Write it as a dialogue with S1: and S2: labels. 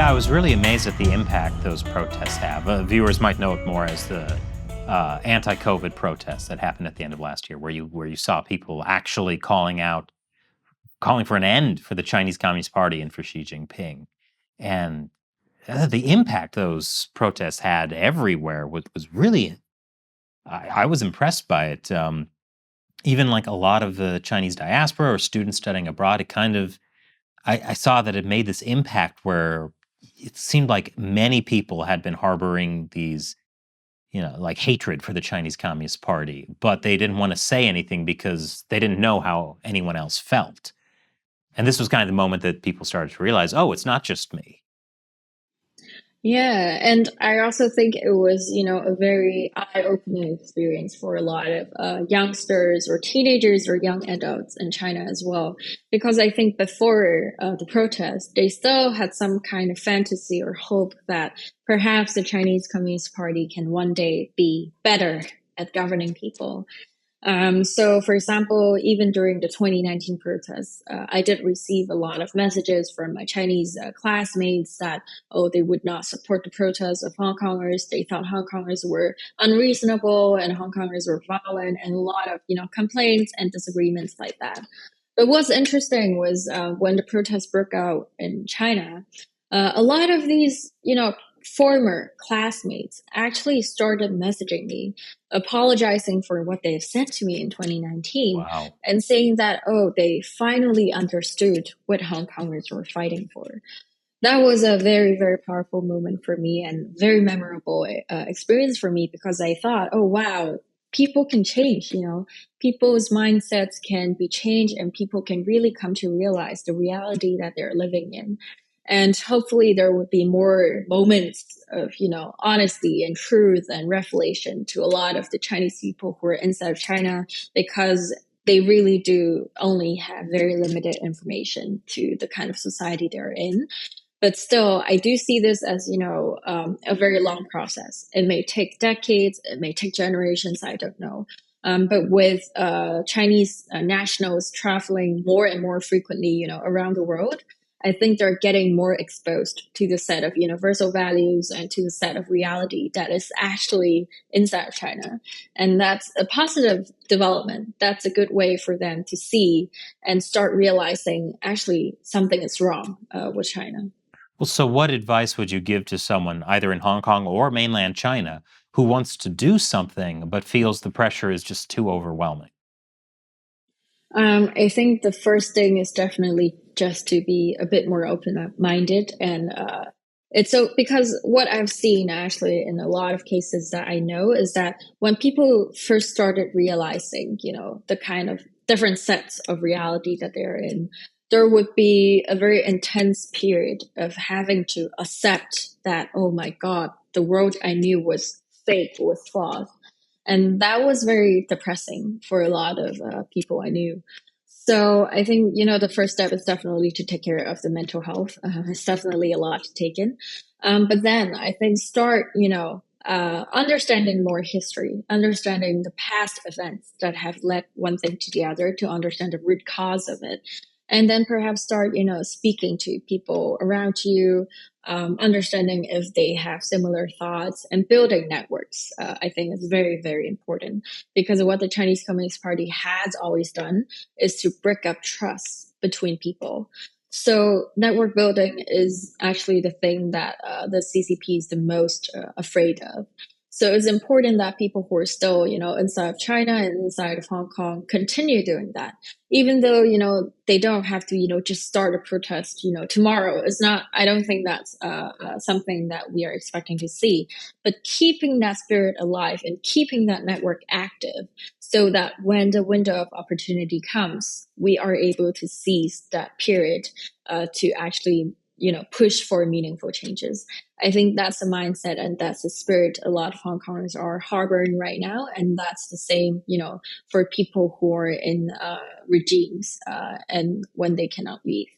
S1: Yeah, I was really amazed at the impact those protests have. Viewers might know it more as the anti-COVID protests that happened at the end of last year, where you saw people actually calling for an end for the Chinese Communist Party and for Xi Jinping, and the impact those protests had everywhere was really. I was impressed by it. Even like a lot of the Chinese diaspora or students studying abroad, it kind of I saw that it made this impact where it seemed like many people had been harboring these, like hatred for the Chinese Communist Party, but they didn't want to say anything because they didn't know how anyone else felt. And this was kind of the moment that people started to realize, oh, it's not just me.
S2: Yeah, and I also think it was, a very eye-opening experience for a lot of youngsters or teenagers or young adults in China as well. Because I think before the protest, they still had some kind of fantasy or hope that perhaps the Chinese Communist Party can one day be better at governing people. So, for example, even during the 2019 protests, I did receive a lot of messages from my Chinese classmates that, oh, they would not support the protests of Hong Kongers. They thought Hong Kongers were unreasonable and Hong Kongers were violent, and a lot of, complaints and disagreements like that. But what's interesting was when the protests broke out in China, a lot of these, former classmates actually started messaging me, apologizing for what they've said to me in 2019,
S1: Wow.
S2: and saying that, oh, they finally understood what Hong Kongers were fighting for. That was a very, very powerful moment for me and very memorable experience for me, because I thought, oh, wow, people can change, people's mindsets can be changed and people can really come to realize the reality that they're living in. And hopefully there would be more moments of, honesty and truth and revelation to a lot of the Chinese people who are inside of China, because they really do only have very limited information to the kind of society they're in. But still, I do see this as, a very long process. It may take decades, it may take generations, I don't know. But with Chinese nationals traveling more and more frequently, around the world, I think they're getting more exposed to the set of universal values and to the set of reality that is actually inside of China. And that's a positive development. That's a good way for them to see and start realizing actually something is wrong with China.
S1: Well, so what advice would you give to someone either in Hong Kong or mainland China who wants to do something but feels the pressure is just too overwhelming?
S2: I think the first thing is definitely just to be a bit more open-minded, and it's so because what I've seen actually in a lot of cases that I know is that when people first started realizing, the kind of different sets of reality that they're in, there would be a very intense period of having to accept that, oh my God, the world I knew was fake, was false. And that was very depressing for a lot of people I knew. So I think, the first step is definitely to take care of the mental health. It's definitely a lot to take in. But then I think start, understanding more history, understanding the past events that have led one thing to the other, to understand the root cause of it. And then perhaps start, speaking to people around you, understanding if they have similar thoughts, and building networks. I think is very, very important, because what the Chinese Communist Party has always done is to break up trust between people. So network building is actually the thing that the CCP is the most afraid of. So it's important that people who are still, inside of China and inside of Hong Kong continue doing that, even though, they don't have to, just start a protest, tomorrow. It's not, I don't think that's something that we are expecting to see, but keeping that spirit alive and keeping that network active, so that when the window of opportunity comes, we are able to seize that period to actually, push for meaningful changes. I think that's the mindset and that's the spirit a lot of Hong Kongers are harboring right now. And that's the same, for people who are in regimes and when they cannot leave.